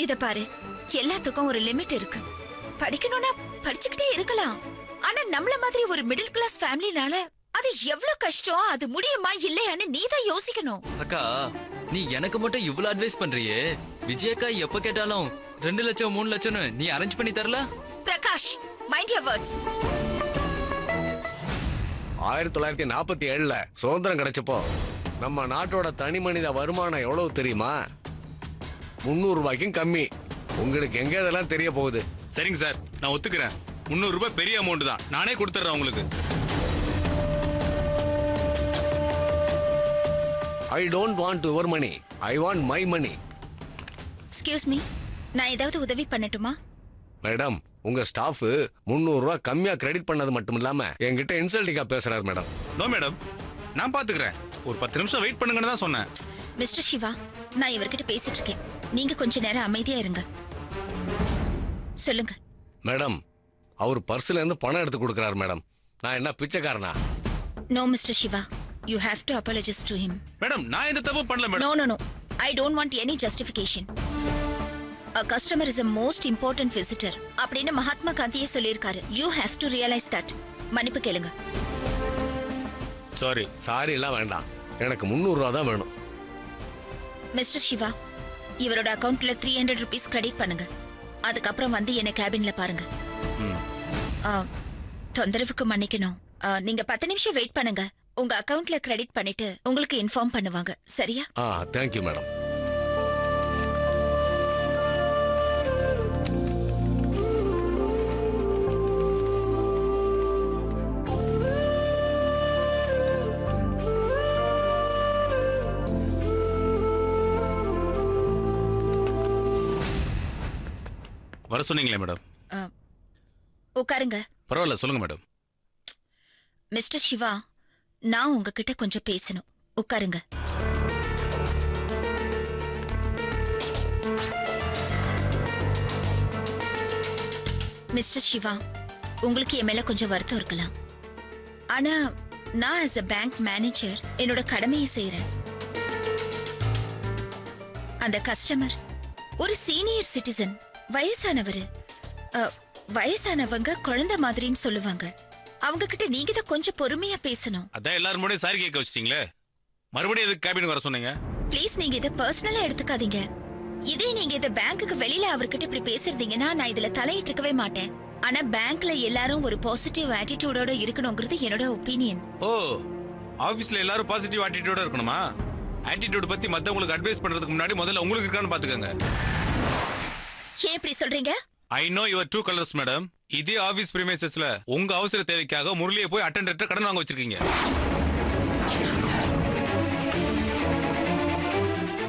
இத பாரு, எல்லாத்துக்கும் ஒரு லிமிட் இருக்கு. படிக்கணும்னா படிச்சுக்கிட்டே இருக்கலாம். ஆனா நம்மள மாதிரி ஒரு மிடில் கிளாஸ் ஃபேமிலினால அது எவ்வளவு கஷ்டம், அது முடியுமா இல்லையான்னு நீதான் யோசிக்கணும். அக்கா, நீ எனக்கு மட்டும் இவ்வளவு அட்வைஸ் பண்றியே, விஜயக்கா எப்ப கேட்டாலும் 2 லட்சம் 3 லட்சம்னு நீ அரேஞ்ச் பண்ணி தரல? Prakash, mind your words. 1947ல சுதந்திரம் கிடைச்சப்போ நம்ம நாட்டோட தனி மனித வருமானம் எவ்வளவு தெரியுமா? 300 ரூபாய்க்கும் கம்மி. உங்களுக்கு எங்க இதெல்லாம் தெரிய போகுது? சரிங்க சார், நான் ஒத்துக்கிறேன். 300 ரூபாய் பெரிய அமௌண்ட் தான், நானே கொடுத்துறேன் உங்களுக்கு. I don't want your money. I want my money. Excuse me, நான் ஏதாவது உதவி பண்ணட்டுமா? மேடம், உங்க ஸ்டாஃப் 300 ரூபாய் கம்மியா கிரெடிட் பண்ணது மட்டும் இல்லாம என்கிட்ட இன்சல்ட்டிங்கா பேசுறாரு மேடம். நோ மேடம், நான் பாத்துக்கிறேன். ஒரு 10 நிமிஷம் வெயிட் பண்ணுங்கன்னு தான் சொன்னேன். மிஸ்டர் சிவா, நான் இவர்கிட்ட பேசிட்டு இருக்கேன். நீங்க கொஞ்ச நேரம் அமைதியா இருங்க. சொல்லுங்க. மேடம், அவர் பர்ஸ்ல இருந்து பணம் எடுத்து கொடுக்கறாரு மேடம். நான் என்ன பிச்சைக்காரனா? No mister Siva, you have to apologize to him. Madam, நான் எந்த தப்பு பண்ணல madam. No, I don't want any justification. A customer is a most important visitor அப்படின்னு மகாத்மா காந்தியே சொல்லியிருக்காரு. You have to realize that. மன்னிப்பு கேளுங்க. சாரி எல்லாம் வேண்டாம், எனக்கு 300 ரூபாய் தான் வேணும். மிஸ்டர் சிவா, இவரோட அக்கவுண்ட்ல 300 rupees கிரெடிட் பண்ணுங்க. அதுக்கப்புறம் வந்து என்ன கேபின்ல பாருங்க. தொந்தரவுக்கு மன்னிக்கணும். நீங்க 10 நிமிஷம் வெயிட் பண்ணுங்க. உங்க அக்கவுண்ட்ல கிரெடிட் பண்ணிட்டு உங்களுக்கு இன்ஃபார்ம் பண்ணுவாங்க. சரியா? Thank you madam. வர சொன்னீங்களே மேடம். உட்காருங்க. பரவாயில்ல, சொல்லுங்க மேடம். மிஸ்டர் சிவா, நான் உங்ககிட்ட கொஞ்சம் பேசணும். உட்காருங்க. மிஸ்டர் சிவா, உங்களுக்கு என் மேல கொஞ்சம் வருத்தம் இருக்கலாம். ஆனா நான் as a பேங்க் மேனேஜர் என்னோட கடமையை செய்யறேன். அந்த கஸ்டமர் ஒரு சீனியர் சிட்டிசன், வயசானவங்க குழந்தை மாதிரின்னு சொல்லுவாங்க. அவங்க கிட்ட நீங்க தான் கொஞ்சம் பொறுமையா பேசணும். அதான் எல்லாரும் முன்னாடி சாரி கேட்க வச்சிட்டீங்களே, மறுபடியும் எதுக்கு கேபினுக்கு வர சொன்னீங்க? ப்ளீஸ், நீங்க இத பர்சனலா எடுத்துக்காதீங்க. இதே நீங்க இத பேங்க்குக்கு வெளியில அவர்கிட்ட இப்படி பேசுறீங்கன்னா நான் இதுல தலையிட்டு இருக்கவே மாட்டேன். ஆனா பேங்க்ல எல்லாரும் ஒரு பாசிட்டிவ் ஆட்டிடியூடோட இருக்கணும்ங்கிறது என்னோட ஒப்பீனியன். ஓ, ஆபீஸ்ல எல்லாரும் பாசிட்டிவ் ஆட்டிடியூடோட இருக்கணுமா? ஆட்டிடியூட் பத்தி மத்தவங்களுக்கு அட்வைஸ் பண்றதுக்கு முன்னாடி முதல்ல உங்களுக்கு இருக்கான்னு பாத்துக்கங்க. ஏன் இப்படி சொல்றீங்க? I know your true colors madam. இதே ஆபீஸ் பிரீமியஸ்ல உங்க அவசர தேவைக்காக முரளியை போய் அட்டெண்டர்ட்ட கடன் வாங்க வச்சிருக்கீங்க.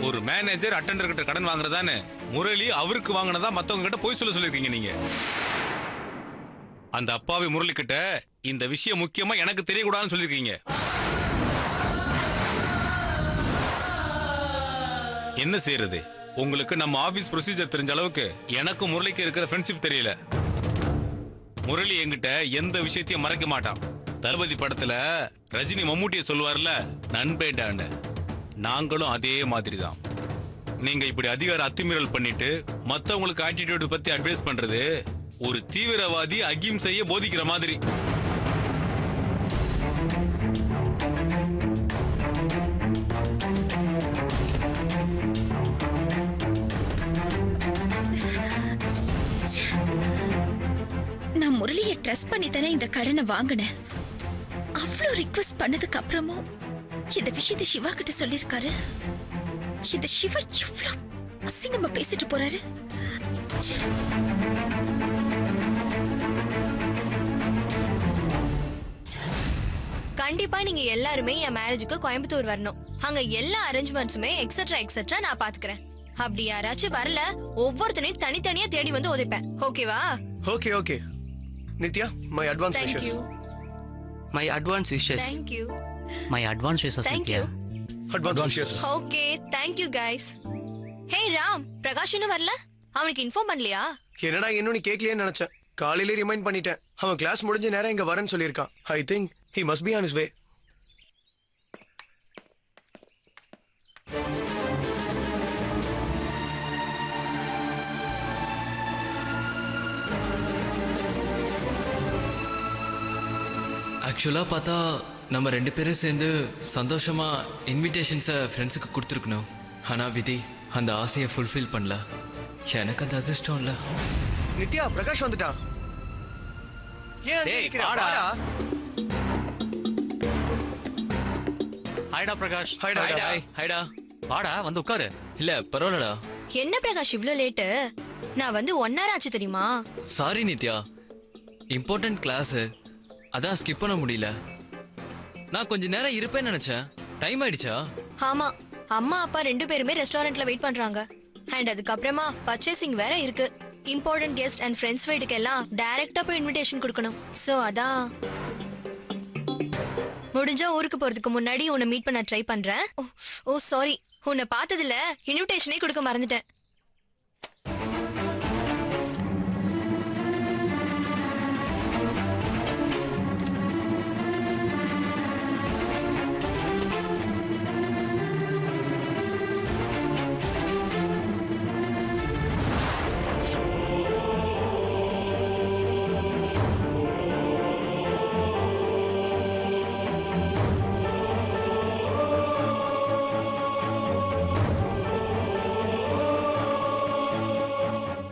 ஒரு மேனேஜர் அட்டெண்டர் கிட்ட கடன் வாங்குறதானே, முரளி அவருக்கு வாங்கினதா மத்தவங்க கிட்ட போய் சொல்லிருக்கீங்க நீங்க. அந்த அப்பாவி முரளி கிட்ட இந்த விஷயம் முக்கியமா எனக்கு தெரியக்கூடாதுன்னு சொல்லிருக்கீங்க. என்ன செய்யறது? உங்களுக்கு நம்ம ஆபீஸ் ப்ரொசீஜர் தெரிஞ்ச அளவுக்கு எனக்கும் முரளிக்கு இருக்கிற ஃப்ரெண்ட்ஷிப் தெரியல. முரளி என்கிட்ட எந்த விஷயத்தையும் மறைக்க மாட்டான். தளபதி படத்துல ரஜினி மம்மூட்டியை சொல்லுவார்ல, நண்பேண்டான்னு, நாங்களும் அதே மாதிரி தான். நீங்க இப்படி அதிகார அத்துமீறல் பண்ணிட்டு மத்தவங்களுக்கு ஆட்டிடியூட் பத்தி அட்வைஸ் பண்றது ஒரு தீவிரவாதி அகிம்சையை போதிக்கிற மாதிரி. நான் முரளியை ட்ரஸ்ட் பண்ணி தானே இந்த கடனை வாங்கினேன். அவ்வளோ ரிக்வெஸ்ட் பண்ணதுக்கு அப்புறமும் இந்த விஷயத்தை சிவா கிட்ட சொல்லிருக்காரு. இந்த சிவா இவ்வளவு அசிங்கமா பேசிட்டு போறாரு. கண்டிப்பா நீங்க எல்லாருமே என் மேரேஜுக்கு கோயம்புத்தூர் வரணும். அங்க எல்லா அரேஞ்ச்மெண்ட்ஸுமே எக்ஸெட்ரா நான் பாத்துக்கிறேன். அப்படி யாராச்சும் வரல, ஒவ்வொருத்தனையும் தனித்தனியா தேடி வந்து உதைப்பேன். ஓகேவா? Okay. Nithya, my advance Thank wishes. you. My advance wishes. Thank you. My advance wishes, Thank Nithya. you. Advance wishes. Okay, thank you guys. Hey Ram, Prakash இன்னும் வரல? அவனுக்கு இன்ஃபார்ம் பண்ணலையா? என்னடா இன்னும் நீ கேட்கலையேன்னு நினைச்சேன். காலையிலே ரிமைண்ட் பண்ணிட்டேன். அவன் கிளாஸ் முடிஞ்ச நேரம் இங்க வரேன்னு சொல்லியிருக்கான். I think he must be on his way. ஆக்சுவலா பார்த்தா நம்ம 2 பேரும் சேர்ந்து சந்தோஷமா இன்விடேஷன்ஸை ஃப்ரெண்ட்ஸுக்கு கொடுத்துருக்கணும். ஆனா விதி அந்த ஆசையை ஃபுல்ஃபில் பண்ணல. எனக்கு அந்த அதிர்ஷ்டம் இல்லை. நித்யா, பிரகாஷ் வந்துட்டான். ஏன் அங்கே டேய், நிக்கிற? வாடா. வாடா. ஹாய்டா பிரகாஷ். ஹாய்டா. ஹைடா. வாடா வந்து உட்காரு. இல்ல பரவாயில்லடா. என்ன பிரகாஷ் இவ்ளோ லேட்டு? நான் வந்து 1 hour ஆச்சு தெரியுமா? சாரி நித்யா, இம்பார்ட்டன்ட் கிளாஸ், அதான் ஸ்கிப் பண்ண முடியல. நான் கொஞ்ச நேரம் இருப்பேன்னு நினைச்சேன். டைம் ஆயிடுச்சா? ஆமா, அம்மா அப்பா 2 பேருமே ரெஸ்டாரண்ட்ல வெயிட் பண்றாங்க. அண்ட் அதுக்கப்புறமா பர்ச்சேசிங் வேற இருக்கு. இம்பார்ட்டன்ட் கெஸ்ட் அண்ட் ஃப்ரெண்ட்ஸ் வீட்டுக்கு எல்லாம் டைரக்டா போய் இன்விடேஷன் கொடுக்கணும். சோ அதான் முடிஞ்சா ஊருக்கு போறதுக்கு முன்னாடி உன்னை மீட் பண்ண ட்ரை பண்றேன். ஓ சாரி, உன்னை பார்த்ததுல இன்விடேஷனே கொடுக்க மறந்துட்டேன்.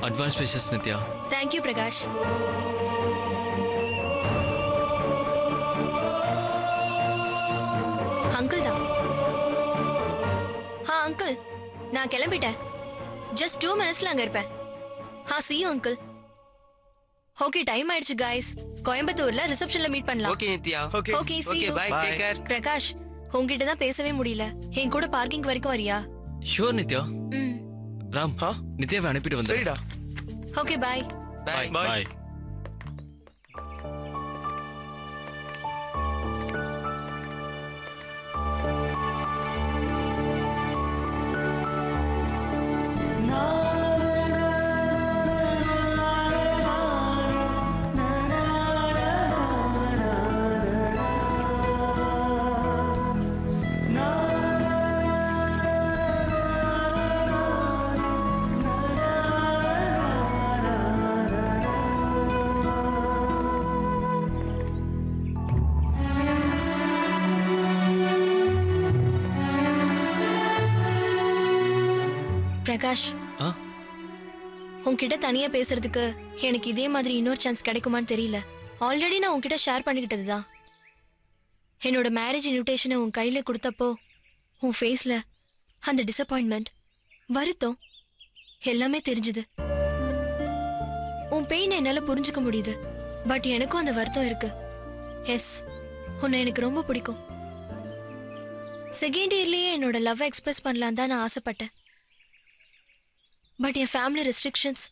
Advance wishes Nithya. Thank you Prakash. Uncle தான். அங்கிள், நான் கிளம்பிட்டேன். ஜஸ்ட் 2 minutesல அங்க இருப்பேன். see you uncle. Okay, time ஆயிடுச்சு guys. கோயம்புத்தூர்ல ரிசப்ஷன்ல மீட் பண்ணலாம். Okay, Nithya. Okay. Okay, see Okay, you. bye. Take care. Prakash, உங்ககிட்ட தான் பேசவே முடியல. என் கூட பார்க்கிங் வரைக்கும் வரியா? ஷூர் நித்யா. ம். ராம், ஆ? நித்யாவை அனுப்பிட்டு வந்து. சரிடா. Okay, bye. Bye. Bye. Prakash, ஆ? உன்கிட்ட தனியா பேசுறதுக்கு எனக்கு இதே மாதிரி இன்னொரு சான்ஸ் கிடைக்குமான்னு தெரியல. ஆல்ரெடி நான் உன்கிட்ட ஷேர் பண்ணிக்கிட்டதுதான். என்னோட மேரேஜ் இன்விடேஷனை உன் கையில கொடுத்தப்போ உன் ஃபேஸ்ல அந்த டிசப்பாயின்மெண்ட், வருத்தம் எல்லாமே தெரிஞ்சுது. உன் பெயின் என்னால புரிஞ்சுக்க முடியுது. பட் எனக்கும் அந்த வருத்தம் இருக்கு. எஸ், உன்னை எனக்கு ரொம்ப பிடிக்கும். செகண்ட் இயர்லயே என்னோட லவ் எக்ஸ்பிரஸ் பண்ணலாம் தான் நான் ஆசைப்பட்டேன். பட் என் ஃபேமிலி ரெஸ்ட்ரிக்ஷன்ஸ்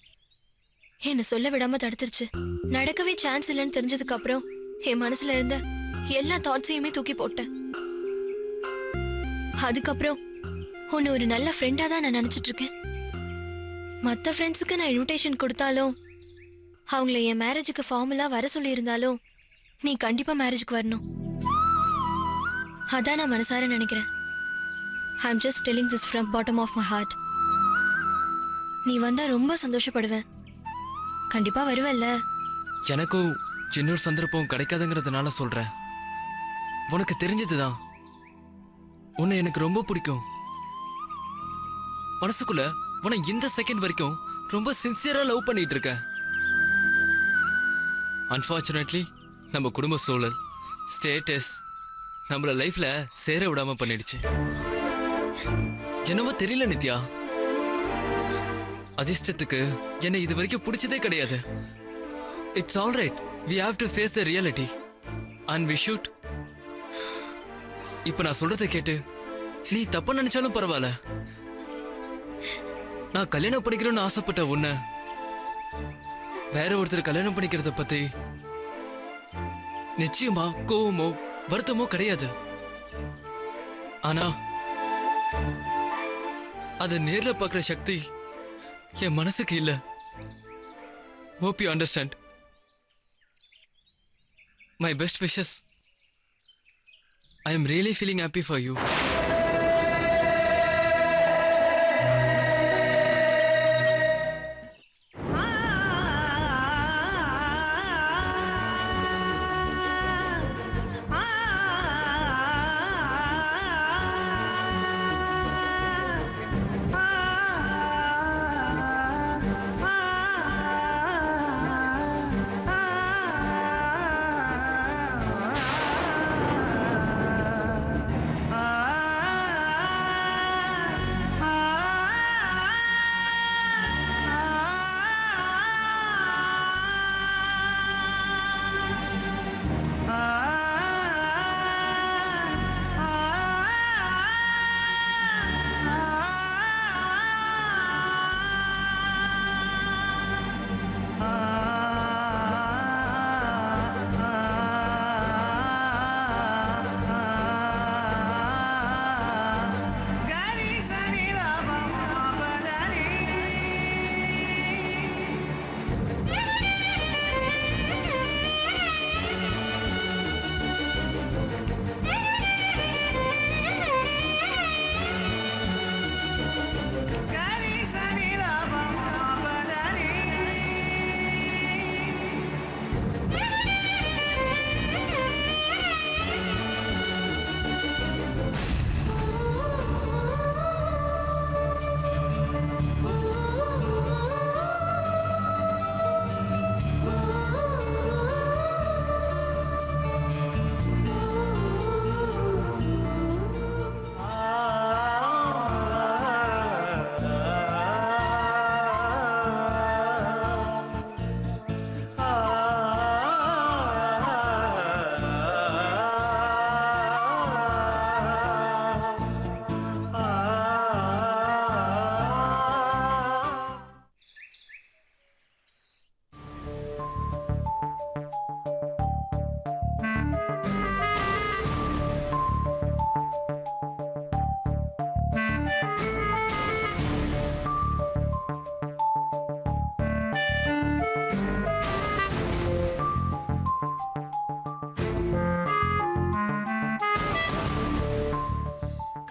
என்ன சொல்ல விடாம தடுத்துருச்சு. நடக்கவே சான்ஸ் இல்லைன்னு தெரிஞ்சதுக்கு அப்புறம் என் மனசுல இருந்த எல்லா தாட்ஸையுமே தூக்கி போட்டேன். அதுக்கப்புறம் உன்னை ஒரு நல்ல ஃப்ரெண்டா தான் நான் நினைச்சிட்டு இருக்கேன். மற்ற ஃப்ரெண்ட்ஸுக்கு நான் இன்விடேஷன் கொடுத்தாலும், அவங்கள என் மேரேஜுக்கு ஃபார்முலா வர சொல்லி இருந்தாலும், நீ கண்டிப்பா மேரேஜுக்கு வரணும். அதான் நான் மனசார நினைக்கிறேன். I am just telling this from bottom of my heart. நீ வந்தா ரொம்ப சந்தோஷப்படுவேன். கண்டிப்பா வருவல்ல? எனக்கும் இன்னொரு சந்தர்ப்பம் கிடைக்காதுங்கிறதுனால சொல்றேன். உனக்கு தெரிஞ்சதுதான், உன்னை எனக்கு ரொம்ப பிடிக்கும். மனசுக்குள்ள உன்னை இந்த செகண்ட் வரைக்கும் ரொம்ப சின்சியரா லவ் பண்ணிட்டு இருக்கேன். அன்பார்ச்சுனேட்லி நம்ம குடும்ப சூழல், ஸ்டேட்டஸ் நம்மள லைஃப்ல சேர விடாம பண்ணிடுச்சு. என்னவோ தெரியல நித்யா, அதிர்ஷ்டத்துக்கு என்னை இது வரைக்கும் பிடிச்சதே கிடையாது. It's all right, we have to face the reality and we should. இப்ப நான் சொல்றதை கேட்டு நீ தப்பா நினைச்சாலும் பரவாயில்ல. நான் கல்யாணம் பண்ணிக்கிறேன்னு ஆசைப்பட்ட உன்னை வேற ஒருத்தர் கல்யாணம் பண்ணிக்கிறத பத்தி நிச்சயமா கோவமோ வருத்தமோ கிடையாது. ஆனா அதை நேர்ல பார்க்கிற சக்தி என் மனசுக்கு இல்ல. Hope you understand. My best wishes. I am really feeling happy for you.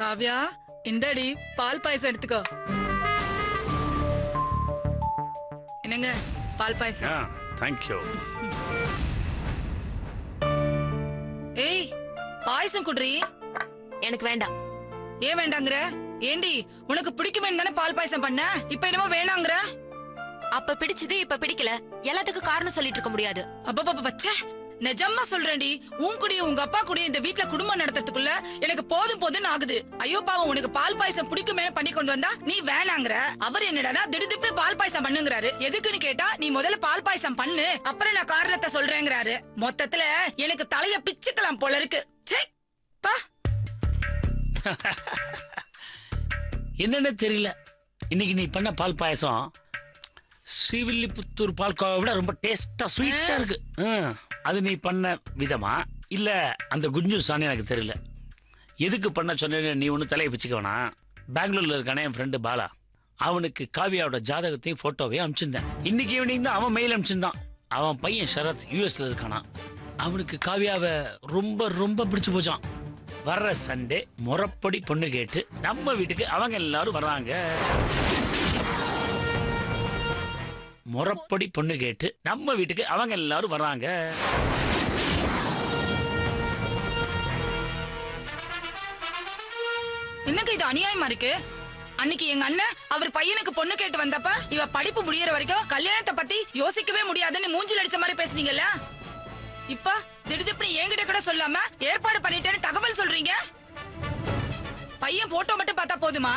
Kavya, இந்தடி பால் பாயசம் எடுத்துக்கோ. என்னங்க பால் பாயசம்? தேங்க்யூ. ஏய், பாயசம் குடுறி. எனக்கு வேண்டாம். ஏன் வேண்டாங்கற? ஏண்டி உனக்கு பிடிக்குமே தானே பால் பாயசம் பண்ண, இப்ப என்னமோ வேணாங்கற? அப்ப பிடிச்சது இப்ப பிடிக்கல, எல்லாத்துக்கும் காரணம் சொல்லிட்டு இருக்க முடியாது. அப்பப்ப பச்சே, நிஜமா சொல்றேன்டி, உன் கூடயும் உங்க அப்பா கூடயும் இந்த வீட்ல குடும்பம் நடத்துறதுக்குள்ள எனக்கு போதும் போதுன்னு ஆகுது. ஐயோ பாவம், உனக்கு பால் பாயசம் பிடிக்குமே பண்ணி கொண்டு வந்தா நீ வேணாங்கற. அவர் என்னடா திடுதிப்பு பால் பாயசம் பண்ணுங்கறாரு. எதுக்குன்னு கேட்டா நீ முதல்ல பால் பாயசம் பண்ணு, அப்புறம் நான் காரணத்தை சொல்றேங்கறாரு. மொத்தத்துல எனக்கு தலைய பிச்சுக்கலாம் போல இருக்கு. சே பா. என்னன்னு தெரியல, இன்னைக்கு நீ பண்ண பால் பாயசம் ஸ்ரீவில்லிபுத்தூர் பால்கோவை விட ரொம்ப டேஸ்டா ஸ்வீட்டா இருக்கு. அது நீ பண்ண விதமா இல்ல அந்த குட் நியூஸ் ஆனு எனக்கு தெரியல. எதுக்கு பண்ண சொன்ன நீ ஒன்றும் தலையை பிச்சுக்க வேணாம். பெங்களூர்ல இருக்கானே என் ஃப்ரெண்டு பாலா, அவனுக்கு காவியாவோட ஜாதகத்தையும் போட்டோவையும் அனுப்பிச்சிருந்தேன். இன்னைக்கு ஈவினிங் தான் அவன் மெயில் அனுப்பிச்சிருந்தான். அவன் பையன் ஷரத் யூஎஸ்ல இருக்கானா. அவனுக்கு காவியாவை ரொம்ப ரொம்ப பிடிச்சு போச்சான். வர்ற சண்டே முறைப்படி பொண்ணு கேட்டு நம்ம வீட்டுக்கு அவங்க எல்லாரும் வர்றாங்க. முறைப்படி பொண்ணு கேட்டு நம்ம வீட்டுக்கு அவங்க எல்லாரும் வர்றாங்க. என்னங்க இது அநியாயமா இருக்கு? அன்னைக்கு எங்க அண்ணன் அவர் பையனுக்கு பொண்ணு கேட்டு வந்தப்ப இவ படிப்பு முடியற வரைக்கும் கல்யாணத்தை பத்தி யோசிக்கவே முடியாதுன்னு மூஞ்சில் அடிச்ச மாதிரி பேசுனீங்கல்ல. இப்ப திடுதிப்புன்னு என்கிட்ட கூட சொல்லாம ஏற்பாடு பண்ணிட்டேன்னு தகவல் சொல்றீங்க. பையன் போட்டோ மட்டும் பார்த்தா போதுமா?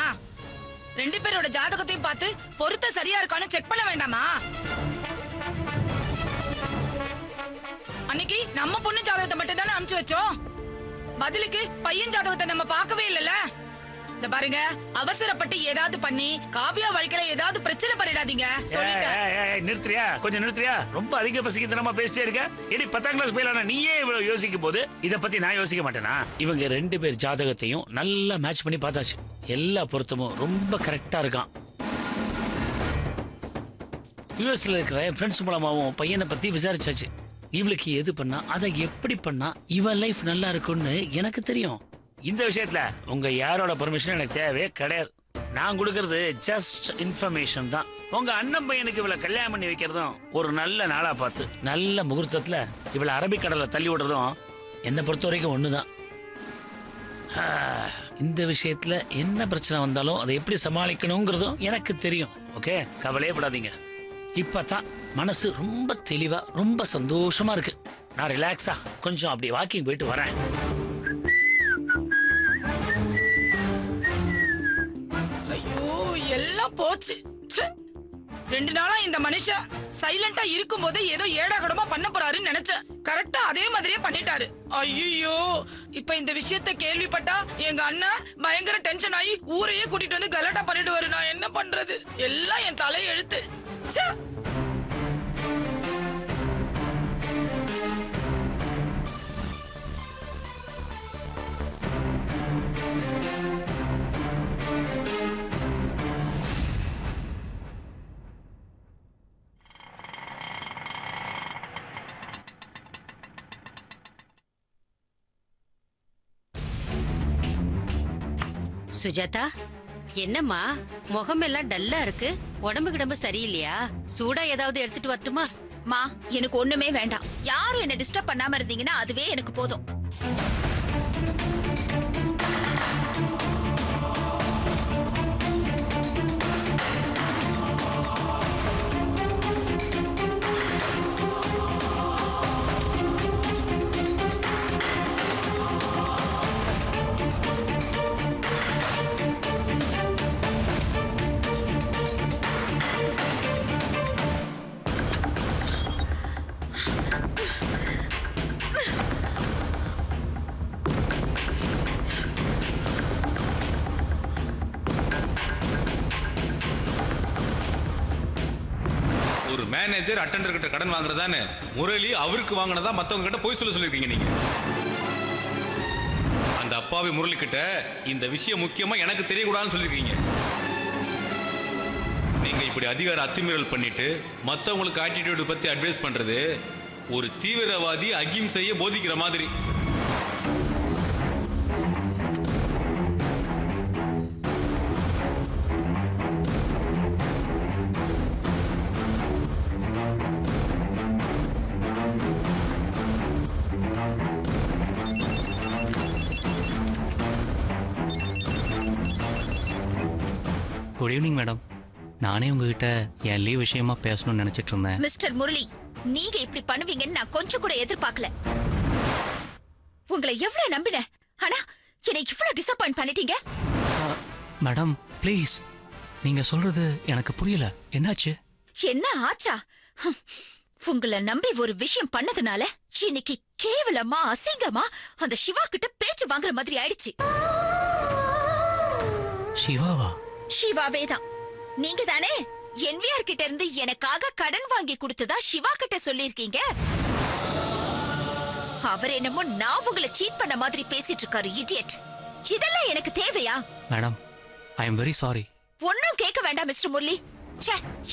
ரெண்டு பேரோட ஜாதகத்தையும் பார்த்து பொருத்த சரியா இருக்கான்னு செக் பண்ண வேண்டாமா? அன்னைக்கு நம்ம பொண்ணு ஜாதகத்தை மட்டும் தானே அனுப்பிச்சு வச்சோம். பதிலுக்கு பையன் ஜாதகத்தை நம்ம பார்க்கவே இல்லல. இந்த பாருங்க, அவசரப்பட்டு ஏதாவது பண்ணி காவியா வாழ்க்கையில ஏதாவது பிரச்சனை பண்ணிடாதீங்க. நிறுத்துறியா? கொஞ்சம் நிறுத்துறியா? ரொம்ப அதிக பசிக்கித்தனமா பேசிட்டே இருக்க. இனி 10ஆம் கிளாஸ் போயிலான நீயே இவ்வளவு யோசிக்கும் போது இத பத்தி நான் யோசிக்க மாட்டேனா? இவங்க 2 பேர் ஜாதகத்தையும் நல்லா மேட்ச் பண்ணி பார்த்தாச்சு. எல்லா பொருத்தமும் ரொம்ப கரெக்டா இருக்கான். யூஎஸ்ல இருக்கிற என் ஃப்ரெண்ட்ஸ் மூலமாவும் பையனை பத்தி விசாரிச்சாச்சு. இவளுக்கு எது பண்ணா, அதை எப்படி பண்ணா இவன் லைஃப் நல்லா இருக்கும்னு எனக்கு தெரியும். இந்த விஷயத்துல உங்க யாரோட பெர்மிஷன் எனக்கு தேவையே கிடையாது. நான் கொடுக்கறது ஜஸ்ட் இன்ஃபர்மேஷன் தான். உங்க அண்ணன் பையனுக்கு இவளை கல்யாணம் பண்ணி வைக்கிறதும் ஒரு நல்ல நாளா பார்த்து நல்ல முகூர்த்தத்துல இவளை அரபிக்கடலை தள்ளி விடுறதும் என்னை பொறுத்த வரைக்கும் ஒண்ணுதான். இந்த விஷயத்துல என்ன பிரச்சனை வந்தாலும் அதை எப்படி சமாளிக்கணுங்கிறதும் எனக்கு தெரியும். ஓகே, கவலையே படாதீங்க. இப்பதான் மனசு ரொம்ப தெளிவா ரொம்ப சந்தோஷமா இருக்கு. நான் ரிலாக்ஸா கொஞ்சம் அப்படி வாக்கிங் போயிட்டு வரேன். எல்லாம் போச்சு. 2 நாளா இந்த மனுஷன் சைலண்டா இருக்கும் போது ஏதோ ஏடாகடமா பண்ண போறாருன்னு நினைச்சேன். கரெக்டா அதே மாதிரியே பண்ணிட்டாரு. ஐயோ, இப்ப இந்த விஷயத்த கேள்விப்பட்டா எங்க அண்ணன் பயங்கர டென்ஷன் ஆகி ஊரையே கூட்டிட்டு வந்து கலாட்டா பண்ணிடுவாரு. நான் என்ன பண்றது? எல்லாம் என் தலை எழுத்து. சுஜாதா, என்னம்மா முகம் எல்லாம் டல்லா இருக்கு? உடம்பு கிடம்பு சரியில்லையா? சூடா ஏதாவது எடுத்துட்டு வரட்டுமா? மா, எனக்கு ஒண்ணுமே வேண்டாம். யாரும் என்ன டிஸ்டர்ப் பண்ணாம இருந்தீங்கன்னா அதுவே எனக்கு போதும். மேனேஜர் அட்டெண்டர் கிட்ட கடன் வாங்குறதானே? முரளி அவருக்கு வாங்கினதா மத்தவங்க கிட்ட போய் சொல்லிருக்கீங்க நீங்க. அந்த அப்பாவி முரளி கிட்ட இந்த விஷயம் முக்கியமா எனக்கு தெரியக்கூடாதுன்னு சொல்லிருக்கீங்க. நீங்க இப்படி அதிகார அத்துமீறல் பண்ணிட்டு மத்தவங்களுக்கு ஆட்டிடியூட் பத்தி அட்வைஸ் பண்றது ஒரு தீவிரவாதி அகிம்சையை போதிக்கிற மாதிரி. Good evening madam. நானே உங்ககிட்ட என் லீவ் விஷயமா பேசணும்னு நினைச்சிட்டு இருந்தேன். மிஸ்டர் முரளி, நீங்க இப்படி பண்ணுவீங்கன்னு நான் கொஞ்சம் கூட எதிர்பார்க்கல. உங்களை எவ்வளவு நம்பினேன், ஆனா என்னை இவ்வளவு டிசப்பாயிண்ட் பண்ணிட்டீங்க. மேடம் ப்ளீஸ், நீங்க சொல்றது எனக்கு புரியல. என்னாச்சு? என்ன ஆச்சா? உங்களை நம்பி ஒரு விஷயம் பண்ணதுனால இன்னைக்கு கேவலமா அசிங்கமா அந்த சிவா கிட்ட பேச்சு வாங்குற மாதிரி ஆயிடுச்சு. சிவாவா? சிவாவே தான். நீங்க தானே என்விஆர் கிட்ட இருந்து எனக்காக கடன் வாங்கி கொடுத்ததா சிவா கிட்ட சொல்லிருக்கீங்க. அவர் என்னமோ நான் உங்களை சீட் பண்ண மாதிரி பேசிட்டு இருக்காரு. இடியட். இதெல்லாம் எனக்கு தேவையா? Madam, I am very sorry. ஒன்னும் கேட்க வேண்டாம் மிஸ்டர் முரளி.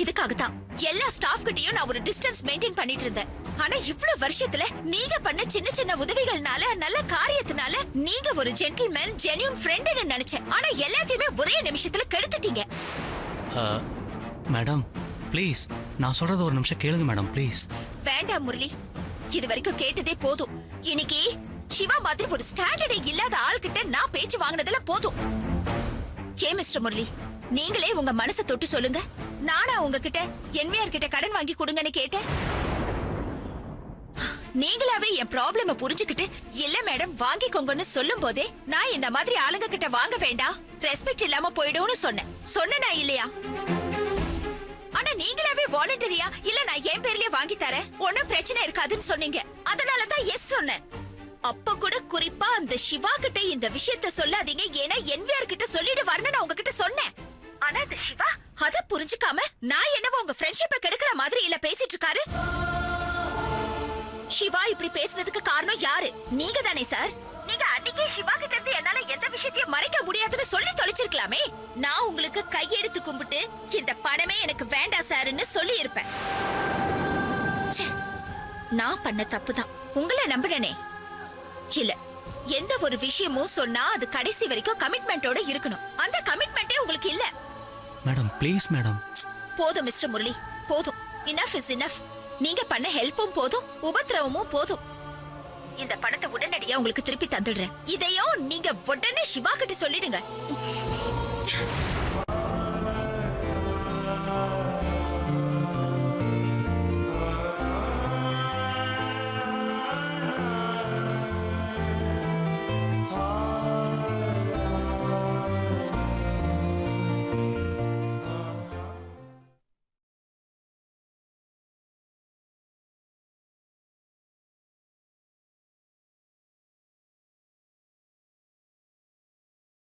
இதுக்காக தான் எல்லா ஸ்டாஃப் கிட்டயும் நான் ஒரு டிஸ்டன்ஸ் மெயின்டைன் பண்ணிட்டு இருந்தேன். ஆனா இவ்வளவு வருஷத்துல நீங்க பண்ண சின்ன சின்ன உதவிகள்னால, நல்ல காரியத்தினால நீங்க ஒரு ஜென்டில்மேன், ஜென்யூன் ஃப்ரெண்ட்னு நினைச்சேன். ஆனா எல்லாத்தையுமே ஒரே நிமிஷத்துல கெடுத்துட்டீங்க. மேடம் ப்ளீஸ், நான் சொல்றது ஒரு நிமிஷம் கேளுங்க மேடம் ப்ளீஸ். வேண்டாம் முரளி, இது வரைக்கும் கேட்டதே போதும். இன்னைக்கு சிவா மாதிரி ஒரு ஸ்டாண்டர்டே இல்லாத ஆள்கிட்ட நான் பேச்சு வாங்கினதுல போதும். ஏ மிஸ்டர் முரளி, நீங்களே உங்க மனசை தொட்டு சொல்லுங்க. நானா உங்ககிட்ட என்விஆர் கிட்ட கடன் வாங்கி கொடுங்கன்னு கேட்டேன்? நீங்களாவே என் ப்ராப்ளம புரிஞ்சுக்கிட்டு இல்ல மேடம் வாங்கிக்கோங்கன்னு சொல்லும் போதே நான் இந்த மாதிரி ஆளுங்க கிட்ட வாங்க வேண்டாம், ரெஸ்பெக்ட் இல்லாம போயிடும்னு சொன்னேனா இல்லையா? ஆனா நீங்களாவே வாலண்டரியா இல்ல நான் என் பேர்லயே வாங்கி தரேன், ஒன்னும் பிரச்சனை இருக்காதுன்னு சொன்னீங்க. அதனாலதான் எஸ் சொன்னேன். அப்ப கூட குறிப்பா அந்த சிவா கிட்ட இந்த விஷயத்த சொல்லாதீங்க, ஏன்னா என்விஆர் கிட்ட சொல்லிடுவார்னு நான் உங்ககிட்ட சொன்னேன். ஆனா இந்த சிவா அத புரிஞ்சுக்காம நான் என்னவோ உங்க ஃப்ரெண்ட்ஷிப்பை கெடுக்கிற மாதிரி இல்ல பேசிட்டு இருக்காரு. சிவா இப்படி பேசுனதுக்கு காரணம் யாரு? நீங்க தானே சார்? நீங்க அன்னைக்கே சிவா கிட்ட இருந்து என்னால எந்த விஷயத்தையும் மறைக்க முடியாதுன்னு சொல்லி தொலைச்சிருக்கலாமே. நான் உங்களுக்கு கையெடுத்து கும்பிட்டு இந்த பணமே எனக்கு வேண்டாம் சார்ன்னு சொல்லி இருப்பேன். நான் பண்ண தப்புதான், உங்களை நம்பினே. இல்ல, எந்த ஒரு விஷயமும் சொன்னா அது கடைசி வரைக்கும் கமிட்மெண்டோட இருக்கணும். அந்த கமிட்மெண்டே உங்களுக்கு இல்ல. Madam please madam. போதும் மிஸ்டர் முரளி, போதும். Enough is enough. நீங்க பண்ண ஹெல்ப்பும் போதும், உபத்திரவமும் போதும். இந்த பணத்தை உடனடியா உங்களுக்கு திருப்பி தந்துடுறேன். இதையும் நீங்க உடனே சிவா கிட்ட சொல்லிடுங்க.